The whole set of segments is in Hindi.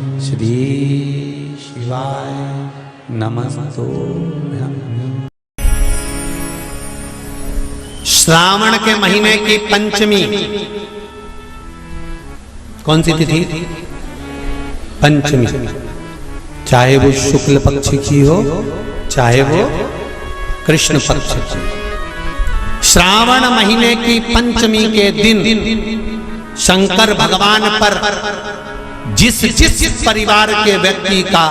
श्री शिवाय नमस्तुभ्यं। श्रावण के महीने की पंचमी कौन सी तिथि? पंचमी। चाहे वो शुक्ल पक्ष की हो चाहे वो कृष्ण पक्ष की। श्रावण महीने की पंचमी के दिन शंकर भगवान पर जिस जिस परिवार के व्यक्ति का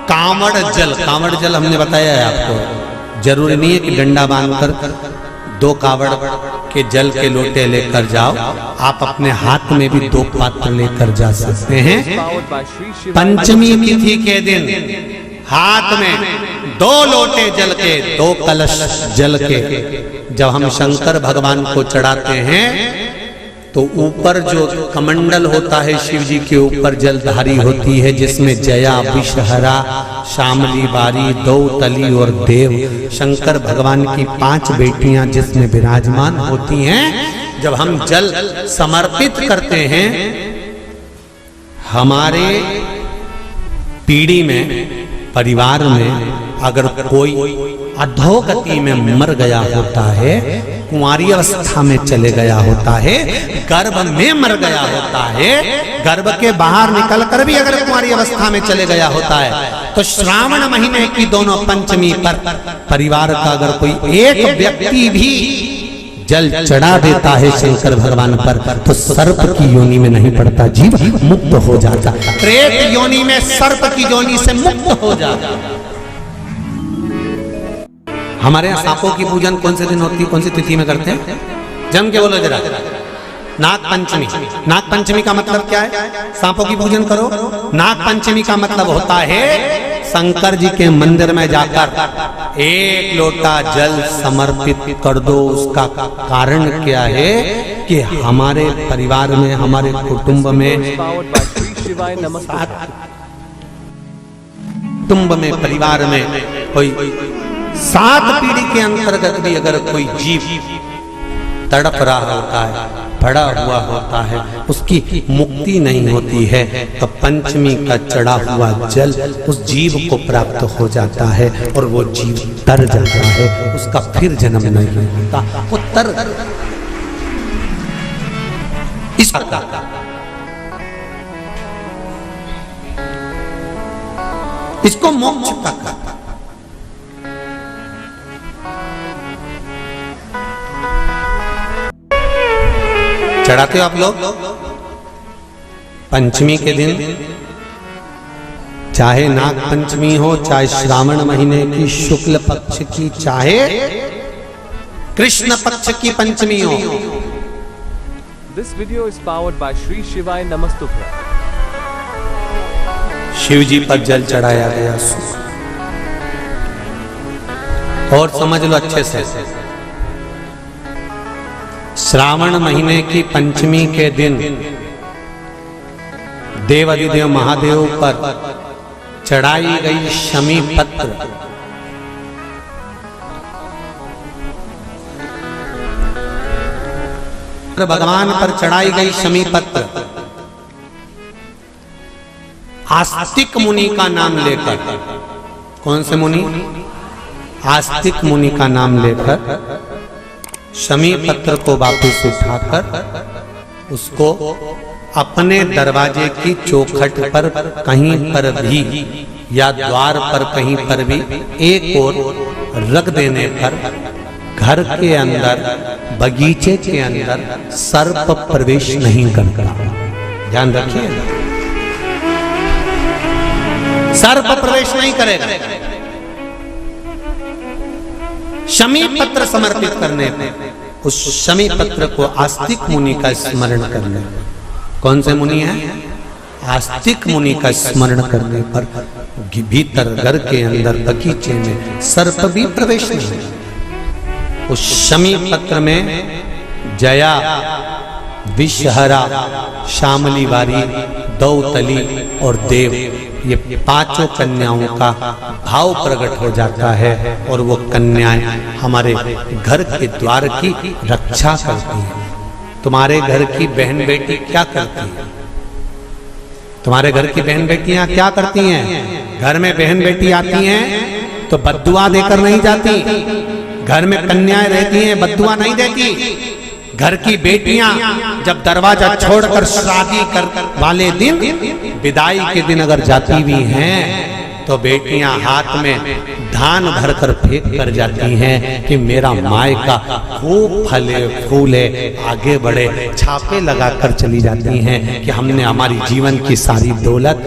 कांवड़ जल हमने बताया है आपको, जरूरी नहीं है कि डंडा बांधकर 2 कावड़ के जल के लोटे लेकर जाओ, आप अपने हाथ में भी 2 पात्र लेकर जा सकते हैं। पंचमी तिथि के दिन हाथ में 2 लोटे जल के, 2 कलश जल के जब हम शंकर भगवान को चढ़ाते हैं तो ऊपर जो कमंडल होता है शिव जी के ऊपर जलधारी होती है, जिसमें जया, विषहरा, शामली बारी, दौतली और देव शंकर भगवान की 5 बेटियां जिसमें विराजमान होती हैं। जब हम जल समर्पित करते हैं, हमारे पीढ़ी में, परिवार में अगर कोई अधोगति में मर गया होता है, कुंवारी अवस्था में चले गया होता है, गर्भ में मर गया होता है, गर्भ के बाहर निकलकर भी अगर कुंवारी अवस्था में चले गया होता है, तो श्रावण महीने की दोनों पंचमी पर परिवार का अगर कोई एक व्यक्ति भी जल चढ़ा देता है शंकर भगवान पर, तो सर्प की योनि में नहीं पड़ता, जीव मुक्त हो जाता, प्रेत योनि में सर्प की योनि से मुक्त हो जाता। हमारे यहाँ सांपों की पूजन कौन से दिन होती है, कौन सी तिथि में करते हैं? जम के बोलो जरा। नाग पंचमी। नाग पंचमी का मतलब क्या है? सांपों की पूजन करो। नाग पंचमी का मतलब होता है शंकर जी के मंदिर में जाकर 1 लोटा जल समर्पित कर दो। उसका कारण क्या है कि हमारे परिवार में, हमारे कुटुंब में, परिवार में कोई 7 पीढ़ी के अंतर्गत भी अगर कोई जीव तड़प रहा होता है, पड़ा हुआ होता है, उसकी मुक्ति नहीं होती है, तो पंचमी का चढ़ा हुआ जल उस जीव को प्राप्त हो जाता है और वो जीव तर जाता है, उसका फिर जन्म नहीं होता, वो तर इसको मोक्ष का चढ़ाते हो आप लोग पंचमी के दिन, चाहे नाग पंचमी हो, चाहे श्रावण महीने की शुक्ल पक्ष की, चाहे कृष्ण पक्ष की पंचमी हो। This video is powered by Shri Shivay Namastubhya। Shiv जी पर जल चढ़ाया गया। और समझ लो अच्छे से, श्रावण महीने की पंचमी के दिन देवाधिदेव महादेव पर चढ़ाई गई शमी पत्र, भगवान पर चढ़ाई गई शमी पत्र आस्तिक मुनि का नाम लेकर, कौन से मुनि? आस्तिक मुनि का नाम लेकर शमी पत्र को वापस उठाकर उसको अपने दरवाजे की चौखट पर कहीं पर भी या द्वार पर कहीं पर भी एक ओर रख देने पर घर के अंदर, बगीचे के अंदर सर्प प्रवेश नहीं करता। ध्यान रखिए, सर्प प्रवेश नहीं करेगा। शमी पत्र समर्पित करने पर, उस शमी पत्र को आस्तिक मुनि का स्मरण करने, कौन से मुनि है? आस्तिक मुनि का स्मरण करने पर भीतर घर के अंदर बगीचे में सर्प भी प्रवेश नहीं। उस शमी पत्र में जया, विषहरा, शामली बारी, दौतली और देव, ये 5 कन्याओं का भाव प्रकट हो जाता है और वो कन्याएं हमारे घर के द्वार की रक्षा करती हैं। तुम्हारे घर की बहन बेटी क्या करती है? तुम्हारे घर की बहन बेटियां क्या करती हैं? घर में बहन बेटी आती हैं तो बद्दुआ देकर नहीं जाती। घर में कन्याएं रहती हैं, बद्दुआ नहीं देती। घर की बेटियां जब दरवाजा छोड़कर शादी कर वाले दिन, विदाई के दिन अगर जाती भी हैं तो बेटियां हाथ में धान भरकर फेंक कर जाती हैं कि मेरा मायका खूब फले फूले आगे बढ़े। छापे लगाकर चली जाती हैं कि हमने हमारी जीवन की सारी दौलत,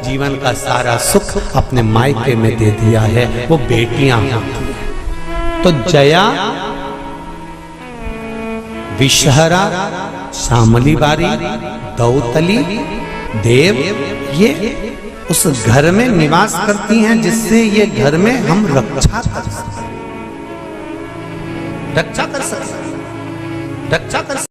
जीवन का सारा सुख अपने मायके में दे दिया है। वो बेटियां होती हैं। तो जया, विषहरा, शामली बारी, दौतली, देव, ये उस घर में निवास करती हैं जिससे ये घर में हम रक्षा कर सकते।